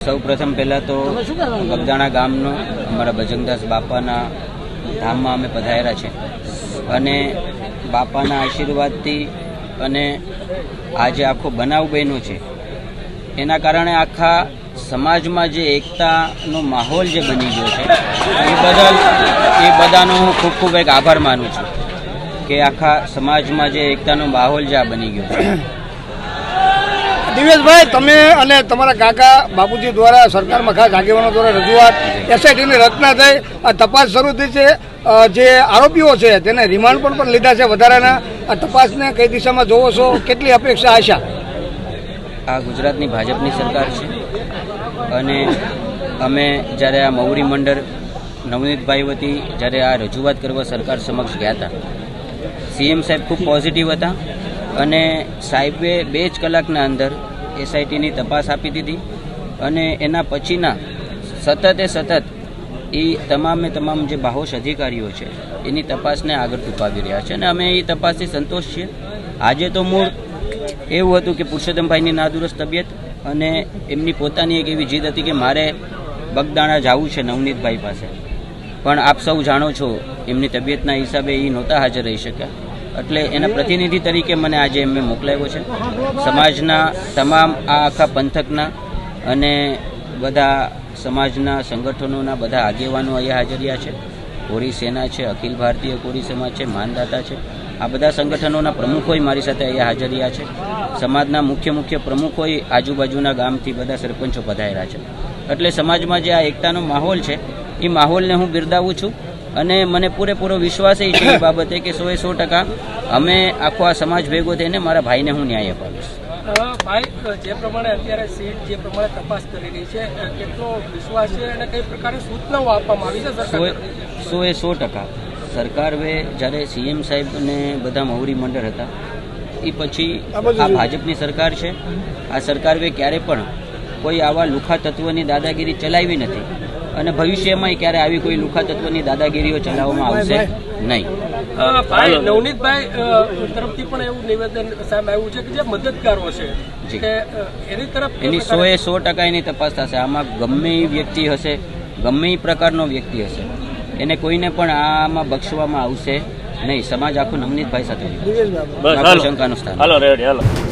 સૌ પ્રથમ પહેલાં તો બગદાણા ગામનો અમારા બજરંગદાસ બાપાના ધામમાં અમે પધાર્યા છે અને બાપાના આશીર્વાદથી અને આજે આખો બનાવ બન્યો છે એના કારણે આખા સમાજમાં જે એકતાનો માહોલ જે બની ગયો છે એ બધાનો હું ખૂબ ખૂબ એક આભાર માનું છું કે આખા સમાજમાં જે એકતાનો માહોલ જે આ બની ગયો છે। દિવેશભાઈ, તમે અને તમારા કાકા બાપુજી દ્વારા સરકારમાં ખાસ આગેવાનો દ્વારા રજૂઆત એસઆઈટીની રચના થઈ, આ તપાસ શરૂ થઈ છે, જે આરોપીઓ છે તેને રિમાન્ડ પર પણ લીધા છે વધારાના, આ તપાસને કઈ દિશામાં જોવો છો, કેટલી અપેક્ષા આશા? આ ગુજરાતની ભાજપની સરકાર છે અને અમે જ્યારે આ મૌરી મંડળ નવનીતભાઈ વતી જ્યારે આ રજૂઆત કરવા સરકાર સમક્ષ ગયા હતા, સીએમ સાહેબ ખૂબ પોઝિટિવ હતા અને સાહેબે 2 જ કલાકના અંદર એસઆઈટીની તપાસ આપી દીધી અને એના પછીના સતત એ તમામ જે બાહોશ અધિકારીઓ છે એની તપાસને આગળ ધપાવી રહ્યા છે અને અમે એ તપાસથી સંતોષ છીએ। આજે તો મૂળ એવું હતું કે પુરુષોત્તમભાઈની નાદુરસ્ત તબિયત અને એમની પોતાની એક એવી જીદ હતી કે મારે બગદાણા જવું છે નવનીતભાઈ પાસે, પણ આપ સૌ જાણો છો એમની તબિયતના હિસાબે એ નહોતા હાજર રહી શક્યા, એટલે એના પ્રતિનિધિ તરીકે મને આજે એમને મોકલાવ્યો છે। સમાજના તમામ આ આખા પંથકના અને બધા સમાજના સંગઠનોના બધા આગેવાનો અહીંયા હાજરિયા છે, કોરી સેના છે, અખિલ ભારતીય કોરી સમાજ છે, માનદાતા છે, આ બધા સંગઠનોના પ્રમુખોય મારી સાથે અહીંયા હાજરિયા છે, સમાજના મુખ્ય પ્રમુખોય આજુબાજુના ગામથી બધા સરપંચો પધાર્યા છે, એટલે સમાજમાં જે આ એકતાનો માહોલ છે એ માહોલને હું બિરદાવું છું અને મને પૂરેપૂરો વિશ્વાસ એ છે એ બાબતે કે 100% અમે આખો આ સમાજ ભેગો થઈને મારા ભાઈને હું ન્યાય અપાવીશ। ભાઈ, જે પ્રમાણે અત્યારે સીટ જે પ્રમાણે તપાસ કરી રહી છે, કેટલો વિશ્વાસ છે અને કઈ પ્રકારની સૂચનાઓ આપવામાં આવી છે સરકાર? 100% સરકારે જ્યારે સીએમ સાહેબ અને બધા મૌરી મંડળ હતા એ પછી આ ભાજપની સરકાર છે, આ સરકારે ક્યારે પણ કોઈ આવા લુખા તત્વની દાદાગીરી ચલાવી નથી અને ભવિષ્યમાં ક્યારે આવી કોઈ લુખા તત્વની દાદાગીરીઓ ચલાવવામાં આવશે નહીં। ભાઈ, નવનીતભાઈ તરફથી પણ એવું નિવેદન સામે આવ્યું છે કે જે મદદગારો છે કે એની તરફ એની 100% એની તપાસ થશે। આમાં ગમે એ વ્યક્તિ હશે, ગમે એ પ્રકારનો વ્યક્તિ હશે, એને કોઈને પણ આમાં બક્ષવામાં આવશે નહીં। સમાજ આખું નવનીતભાઈ સાથે શંકાનું સ્થાન।